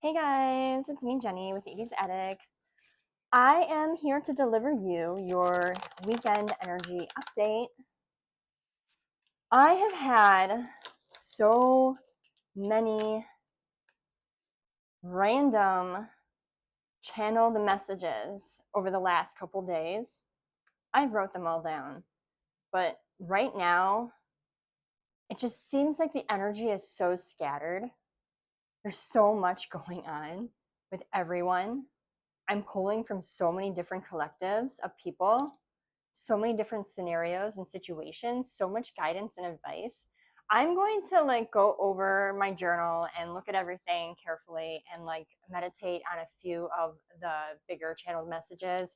Hey guys, it's me, Jenny, with JenEde. I am here to deliver you your weekend energy update. I have had so many random channeled messages over the last couple days. I wrote them all down, but right now, it just seems like the energy is so scattered. There's so much going on with everyone. I'm pulling from so many different collectives of people, so many different scenarios and situations, so much guidance and advice. I'm going to go over my journal and look at everything carefully and meditate on a few of the bigger channeled messages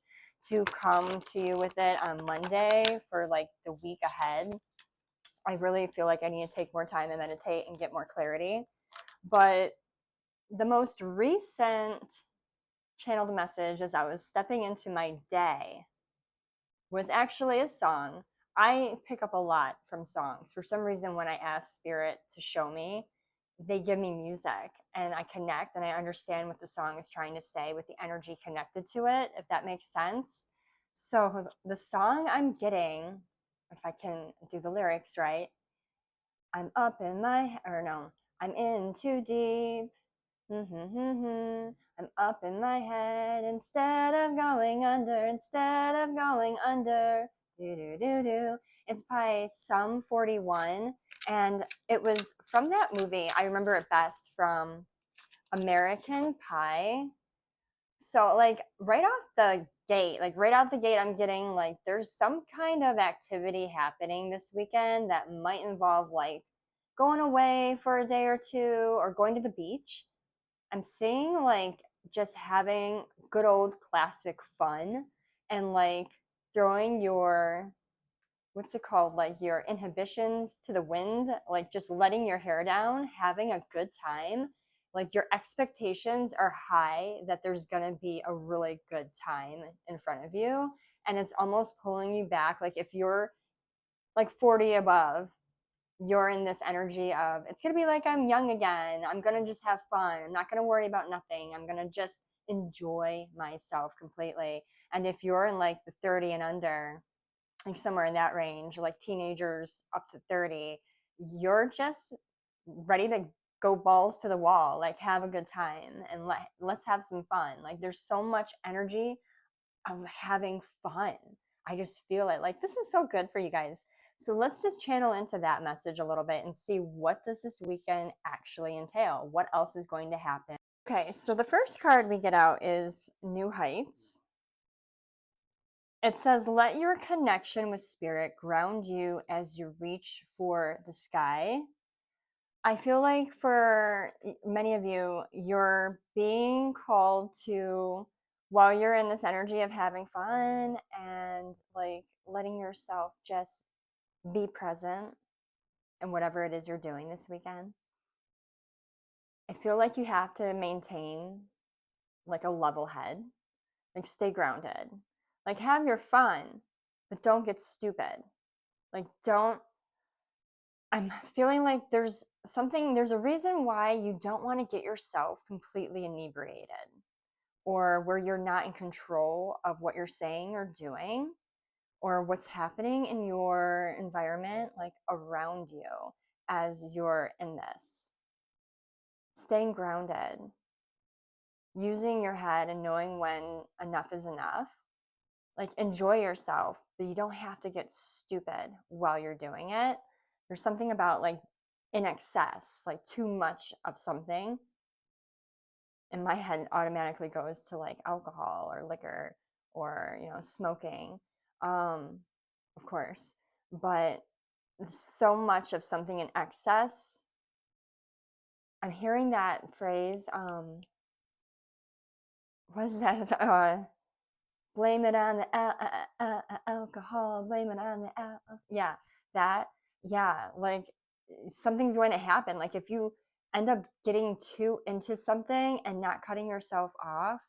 to come to you with it on Monday for the week ahead. I really feel like I need to take more time and meditate and get more clarity. But the most recent channeled message as I was stepping into my day was actually a song. I pick up a lot from songs. For some reason, when I ask Spirit to show me, they give me music and I connect and I understand what the song is trying to say with the energy connected to it, if that makes sense. So the song I'm getting, if I can do the lyrics right, I'm up in my, or no, I'm in too deep. I'm up in my head instead of going under, instead of going under. Do do do do. It's by Sum 41, and it was from that movie. I remember it best from American Pie. So right off the gate, right out the gate, I'm getting there's some kind of activity happening this weekend that might involve going away for a day or two or going to the beach. I'm seeing just having good old classic fun and throwing your, what's it called, your inhibitions to the wind, just letting your hair down, having a good time. Your expectations are high that there's going to be a really good time in front of you, and it's almost pulling you back. If you're 40 above, you're in this energy of it's going to be like I'm young again. I'm going to just have fun. I'm not going to worry about nothing. I'm going to just enjoy myself completely. And if you're in the 30 and under, somewhere in that range, teenagers up to 30, you're just ready to go balls to the wall, have a good time and let's have some fun. There's so much energy of having fun. I just feel it. This is so good for you guys. So let's just channel into that message a little bit and see what does this weekend actually entail? What else is going to happen? Okay, so the first card we get out is New Heights. It says, let your connection with spirit ground you as you reach for the sky. I feel like for many of you, you're being called to, while you're in this energy of having fun and letting yourself just be present in whatever it is you're doing this weekend. I feel like you have to maintain a level head, stay grounded, have your fun, but don't get stupid. Don't, I'm feeling like there's a reason why you don't want to get yourself completely inebriated or where you're not in control of what you're saying or doing or what's happening in your environment, around you as you're in this. Staying grounded, using your head and knowing when enough is enough. Enjoy yourself, but you don't have to get stupid while you're doing it. There's something about in excess, too much of something. And my head automatically goes to alcohol or liquor or, smoking, of course. But so much of something in excess. I'm hearing that phrase, what is that? Blame it on the alcohol, blame it on the alcohol. Yeah, that, yeah, something's going to happen. If you end up getting too into something and not cutting yourself off,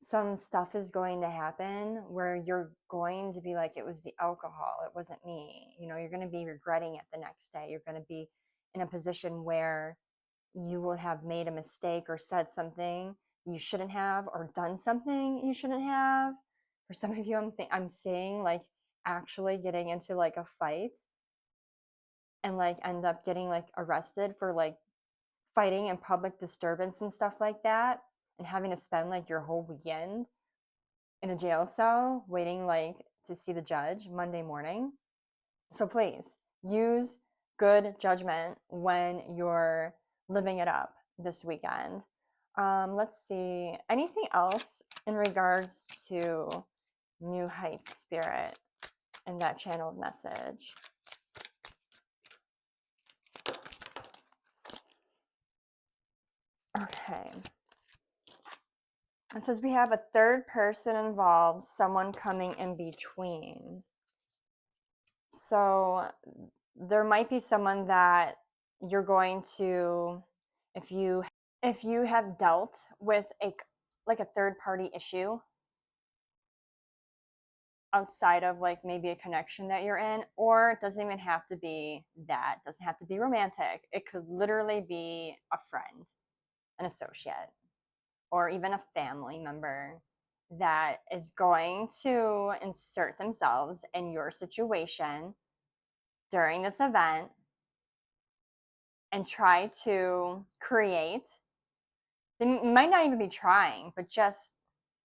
some stuff is going to happen where you're going to be it was the alcohol, it wasn't me. You're going to be regretting it the next day. You're going to be in a position where you will have made a mistake or said something you shouldn't have, or done something you shouldn't have. For some of you, I'm seeing like actually getting into like a fight and like end up getting like arrested for like fighting and public disturbance and stuff like that, and having to spend like your whole weekend in a jail cell waiting like to see the judge Monday morning. So please use good judgment when you're living it up this weekend. Let's see, anything else in regards to New Heights Spirit and that channeled message? Okay. It says we have a third person involved, someone coming in between. So there might be someone that you're going to, if you have dealt with a third party issue outside of like maybe a connection that you're in, or it doesn't even have to be that, it doesn't have to be romantic. It could literally be a friend, an associate, or even a family member that is going to insert themselves in your situation during this event and try to create. They might not even be trying, but just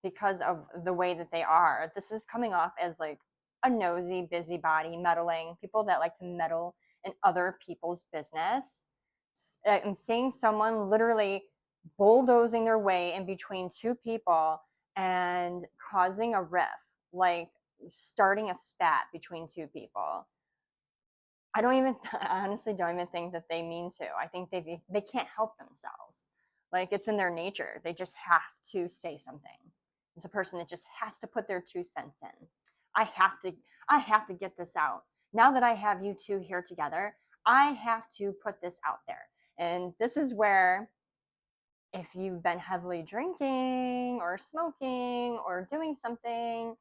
because of the way that they are, this is coming off as like a nosy, busybody, meddling, people that like to meddle in other people's business. I'm seeing someone literally bulldozing their way in between two people and causing a riff, like starting a spat between two people. I don't even, I honestly don't even think that they mean to. I think they can't help themselves. Like it's in their nature. They just have to say something. It's a person that just has to put their 2 cents in. I have to, I have to get this out. Now that I have you two here together, I have to put this out there. And this is where, if you've been heavily drinking or smoking or doing something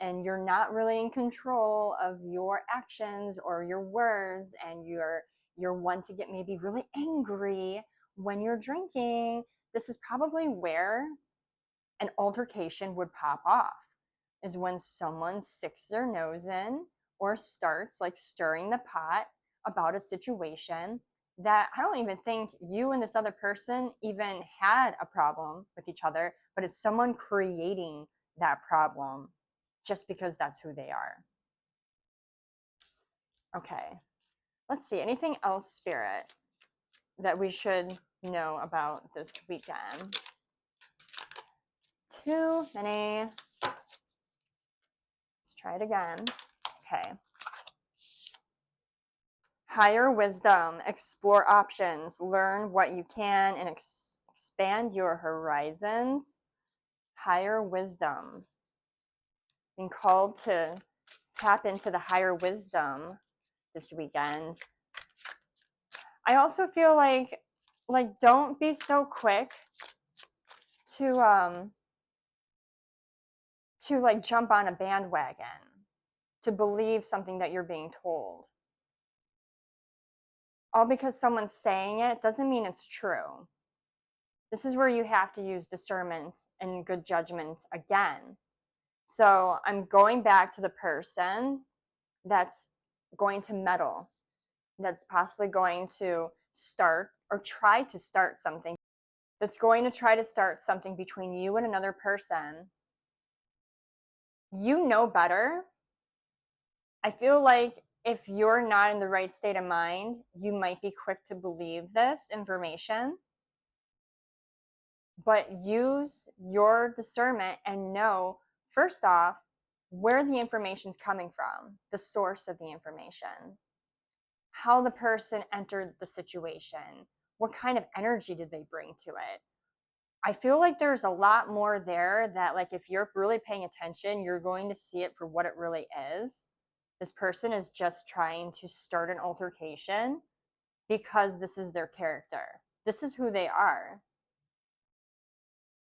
and you're not really in control of your actions or your words, and you're one to get maybe really angry when you're drinking, this is probably where an altercation would pop off, is when someone sticks their nose in or starts like stirring the pot about a situation that I don't even think you and this other person even had a problem with each other, but it's someone creating that problem just because that's who they are. Okay, let's see. Anything else, Spirit, that we should know about this weekend? Too many. Let's try it again. Okay. Higher wisdom, explore options, learn what you can, and expand your horizons. Higher wisdom. Being called to tap into the higher wisdom this weekend. I also feel like don't be so quick to like jump on a bandwagon, to believe something that you're being told. All because someone's saying it doesn't mean it's true. This is where you have to use discernment and good judgment again. So I'm going back to the person that's going to meddle, that's possibly going to start or try to start something, that's going to try to start something between you and another person. You know better. I feel like if you're not in the right state of mind, you might be quick to believe this information. But use your discernment and know, first off, where the information's coming from, the source of the information, how the person entered the situation, what kind of energy did they bring to it. I feel like there's a lot more there that, like, if you're really paying attention, you're going to see it for what it really is. This person is just trying to start an altercation because this is their character. This is who they are.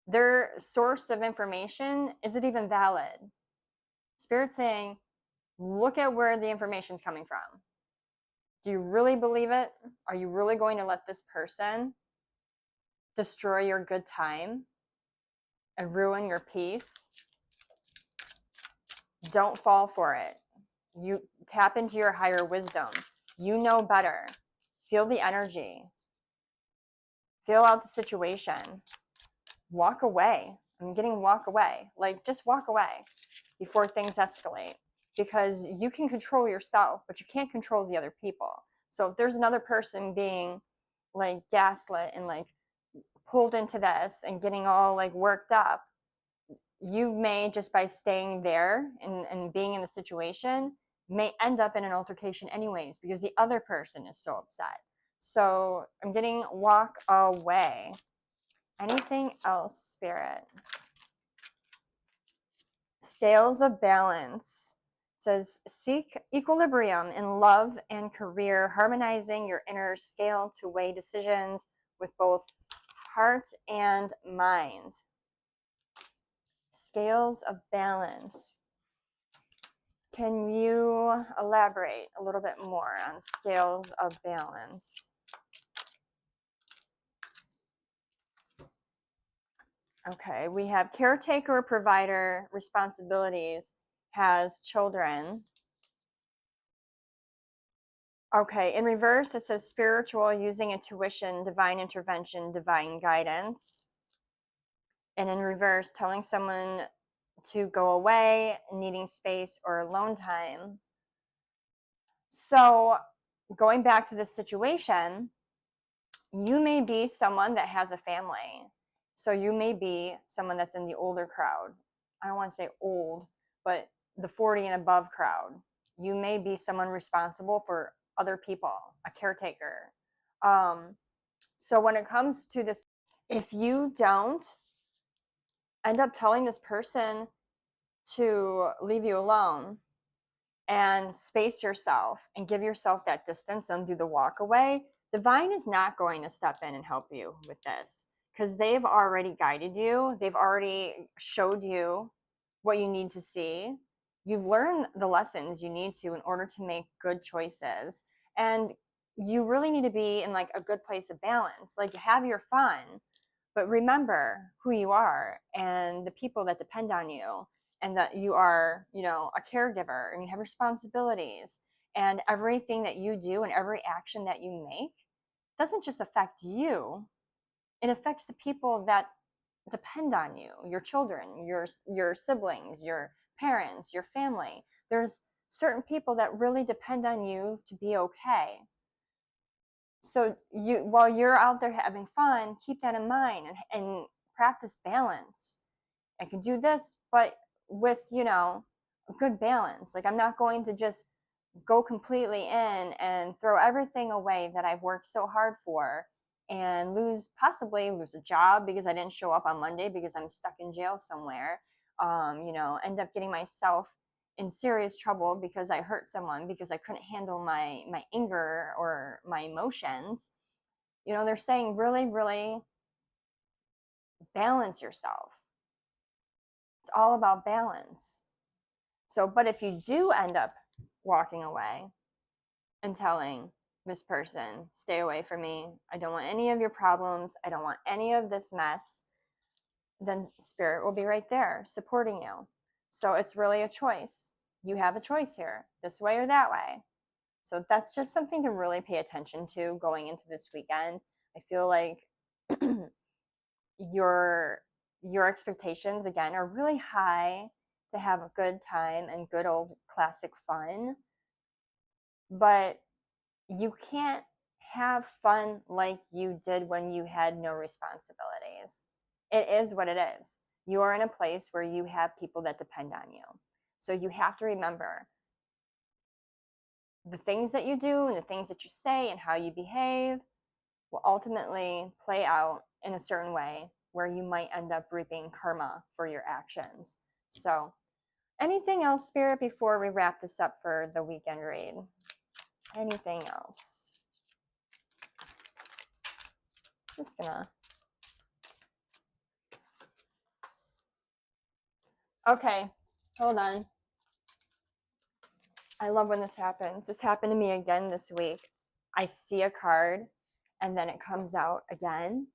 Their source of information, is it even valid? Spirit saying, look at where the information is coming from. Do you really believe it? Are you really going to let this person destroy your good time and ruin your peace? Don't fall for it. You tap into your higher wisdom. You know better. Feel the energy. Feel out the situation. Walk away. I'm getting walk away. Like, just walk away before things escalate, because you can control yourself, but you can't control the other people. So if there's another person being like gaslit and like pulled into this and getting all like worked up, you may, just by staying there and being in the situation, may end up in an altercation anyways, because the other person is so upset. So I'm getting walk away. Anything else, Spirit? Scales of balance. It says, seek equilibrium in love and career, harmonizing your inner scale to weigh decisions with both heart and mind. Scales of balance. Can you elaborate a little bit more on scales of balance? Okay, we have caretaker, provider, responsibilities, has children. Okay, in reverse, it says spiritual, using intuition, divine intervention, divine guidance. And in reverse, telling someone to go away, needing space or alone time. So going back to this situation, you may be someone that has a family. So you may be someone that's in the older crowd. I don't want to say old, but the 40 and above crowd. You may be someone responsible for other people, a caretaker. So when it comes to this, if you don't end up telling this person to leave you alone and space yourself and give yourself that distance and do the walk away, divine is not going to step in and help you with this, because they've already guided you. They've already showed you what you need to see. You've learned the lessons you need to in order to make good choices. And you really need to be in like a good place of balance. Like, have your fun, but remember who you are and the people that depend on you, and that you are, a caregiver and you have responsibilities, and everything that you do and every action that you make doesn't just affect you, it affects the people that depend on you, your children, your siblings, your parents, your family. There's certain people that really depend on you to be okay. So while you're out there having fun, keep that in mind and practice balance. I can do this, but with, a good balance. Like, I'm not going to just go completely in and throw everything away that I've worked so hard for, and possibly lose a job because I didn't show up on Monday because I'm stuck in jail somewhere. End up getting myself in serious trouble because I hurt someone because I couldn't handle my anger or my emotions. They're saying really, really balance yourself. It's all about balance. So, but if you do end up walking away and telling this person, stay away from me, I don't want any of your problems, I don't want any of this mess, then Spirit will be right there supporting you. So it's really a choice. You have a choice here, this way or that way. So that's just something to really pay attention to going into this weekend. I feel like your expectations again are really high to have a good time and good old classic fun, but you can't have fun like you did when you had no responsibilities. It is what it is. You are in a place where you have people that depend on you. So you have to remember the things that you do and the things that you say and how you behave will ultimately play out in a certain way where you might end up reaping karma for your actions. So, anything else, Spirit, before we wrap this up for the weekend read? Anything else? Just gonna. Okay, hold on. I love when this happens. This happened to me again this week. I see a card and then it comes out again.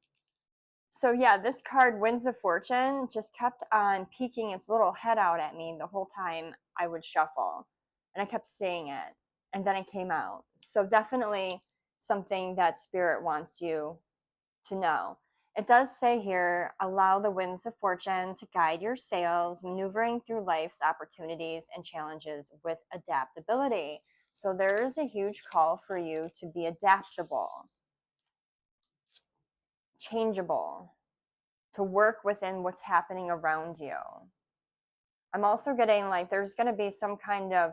So yeah, this card, Winds of Fortune, just kept on peeking its little head out at me the whole time I would shuffle. And I kept saying it. And then it came out. So definitely something that Spirit wants you to know. It does say here, allow the winds of fortune to guide your sails, maneuvering through life's opportunities and challenges with adaptability. So there's a huge call for you to be adaptable, changeable, to work within what's happening around you. I'm also getting like there's going to be some kind of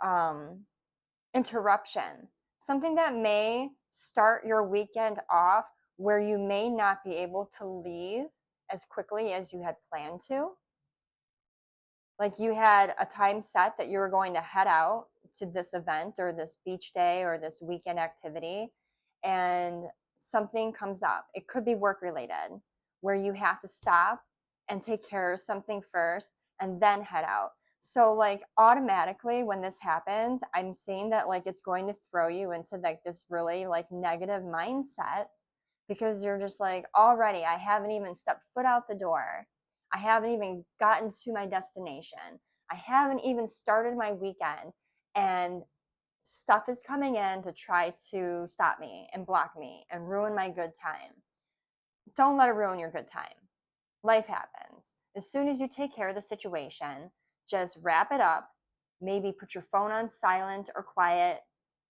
um, interruption, something that may start your weekend off where you may not be able to leave as quickly as you had planned to. Like you had a time set that you were going to head out to this event or this beach day or this weekend activity, and something comes up. It could be work related, where you have to stop and take care of something first and then head out. So like automatically when this happens, I'm seeing that like it's going to throw you into like this really like negative mindset, because you're just like, already I haven't even stepped foot out the door. I haven't even gotten to my destination. I haven't even started my weekend, and stuff is coming in to try to stop me and block me and ruin my good time. Don't let it ruin your good time. Life happens. As soon as you take care of the situation, just wrap it up. Maybe put your phone on silent or quiet,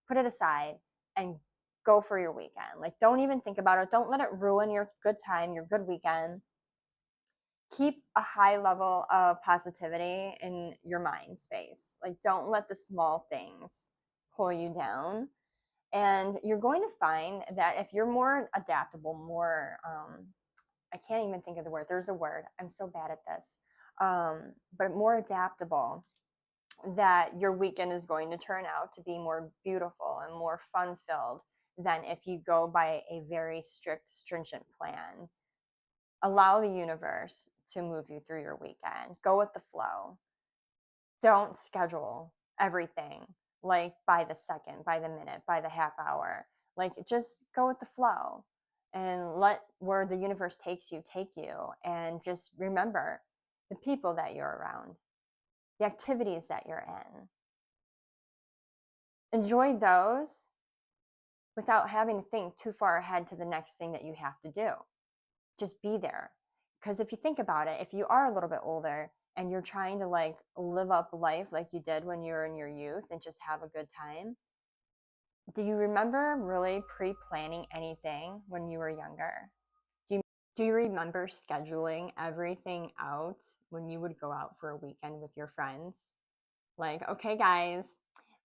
put it aside, and go for your weekend. Like, don't even think about it. Don't let it ruin your good time, your good weekend. Keep a high level of positivity in your mind space. Like, don't let the small things pull you down. And you're going to find that if you're more adaptable, more, I can't even think of the word. There's a word. I'm so bad at this. But more adaptable, that your weekend is going to turn out to be more beautiful and more fun filled than if you go by a very strict, stringent plan. Allow the universe to move you through your weekend. Go with the flow. Don't schedule everything like by the second, by the minute, by the half hour. Like just go with the flow and let where the universe takes you take you. And just remember the people that you're around, the activities that you're in. Enjoy those without having to think too far ahead to the next thing that you have to do. Just be there. Because if you think about it, if you are a little bit older and you're trying to like live up life like you did when you were in your youth and just have a good time, do you remember really pre-planning anything when you were younger? Do you remember scheduling everything out when you would go out for a weekend with your friends? Like, okay, guys,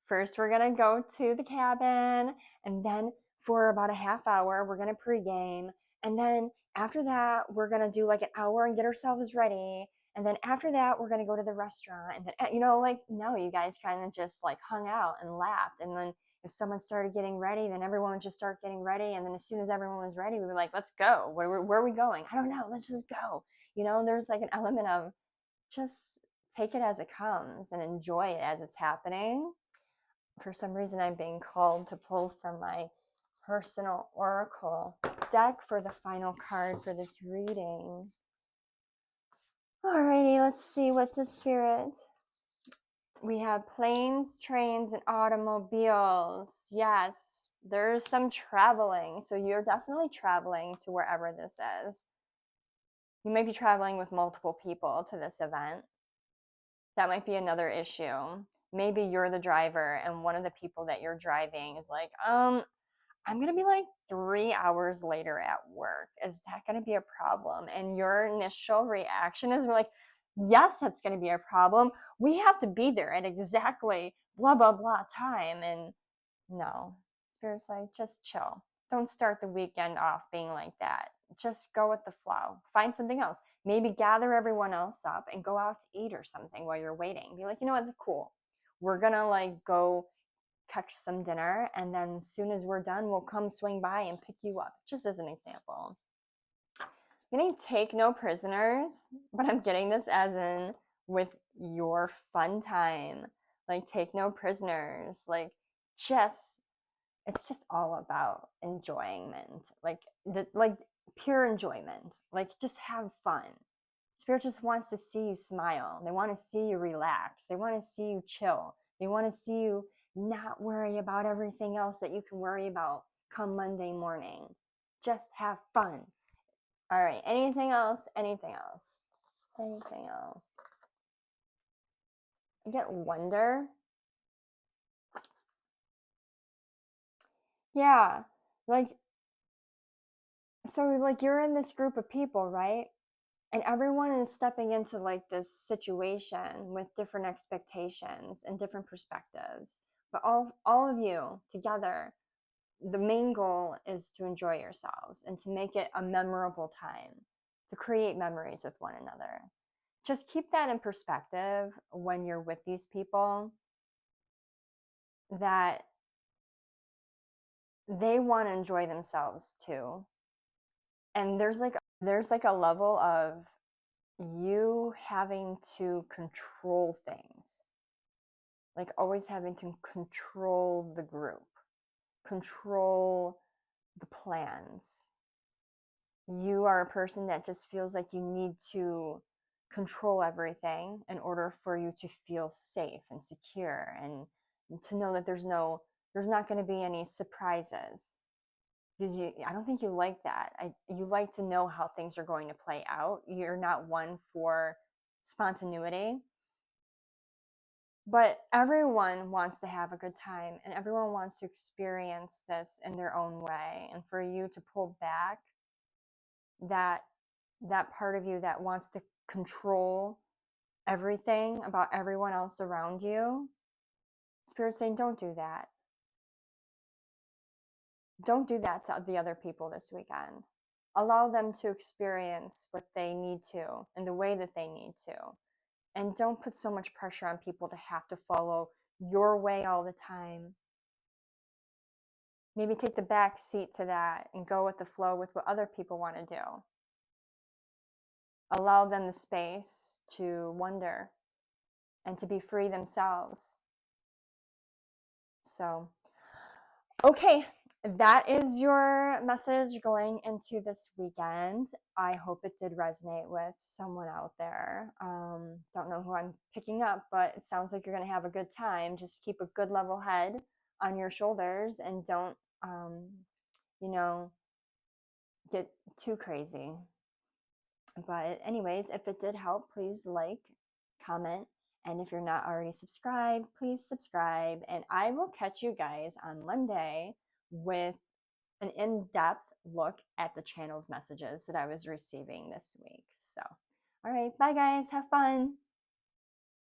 first we're gonna go to the cabin, and then for about a half hour, we're gonna pregame, and then after that, we're gonna do like an hour and get ourselves ready, and then after that, we're gonna go to the restaurant, and then like no, you guys kind of just like hung out and laughed, and then if someone started getting ready, then everyone would just start getting ready, and then as soon as everyone was ready, we were like, let's go. Where are we going? I don't know. Let's just go. There's like an element of just take it as it comes and enjoy it as it's happening. For some reason, I'm being called to pull from my personal oracle deck for the final card for this reading. Alrighty, let's see what the spirit. We have planes, trains, and automobiles. Yes, there's some traveling. So you're definitely traveling to wherever this is. You might be traveling with multiple people to this event. That might be another issue. Maybe you're the driver and one of the people that you're driving is like, I'm going to be like 3 hours later at work. Is that going to be a problem? And your initial reaction is like, yes, that's going to be a problem. We have to be there at exactly blah, blah, blah time. And no, Spirit's like, just chill. Don't start the weekend off being like that. Just go with the flow. Find something else. Maybe gather everyone else up and go out to eat or something while you're waiting. Be like, you know what, cool. We're gonna like go catch some dinner, and then as soon as we're done, we'll come swing by and pick you up. Just as an example. I'm getting take no prisoners, but I'm getting this as in with your fun time. like take no prisoners, like just it's just all about enjoyment, like pure enjoyment, like just have fun. Spirit just wants to see you smile. They want to see you relax. They want to see you chill. They want to see you not worry about everything else that you can worry about come Monday morning. Just have fun. All right. Anything else? Anything else? Anything else? I get wonder. Yeah. Like, so like you're in this group of people, right? And everyone is stepping into like this situation with different expectations and different perspectives. But all of you together, the main goal is to enjoy yourselves and to make it a memorable time, to create memories with one another. Just keep that in perspective when you're with these people, that they want to enjoy themselves too. And there's like a level of you having to control things, like always having to control the group, control the plans. You are a person that just feels like you need to control everything in order for you to feel safe and secure, and to know that there's not going to be any surprises, because I don't think you like that. You like to know how things are going to play out. You're not one for spontaneity. But everyone wants to have a good time, and everyone wants to experience this in their own way. And for you to pull back that part of you that wants to control everything about everyone else around you, Spirit's saying, don't do that. Don't do that to the other people this weekend. Allow them to experience what they need to in the way that they need to. And don't put so much pressure on people to have to follow your way all the time. Maybe take the back seat to that and go with the flow with what other people want to do. Allow them the space to wonder and to be free themselves. So, okay, that is your message going into this weekend. I hope it did resonate with someone out there. Don't know who I'm picking up, but it sounds like you're going to have a good time. Just keep a good level head on your shoulders and don't, get too crazy. But anyways, if it did help, please like, comment, and if you're not already subscribed, please subscribe. And I will catch you guys on Monday with an in-depth look at the channeled messages that I was receiving this week. So, all right, bye guys, have fun.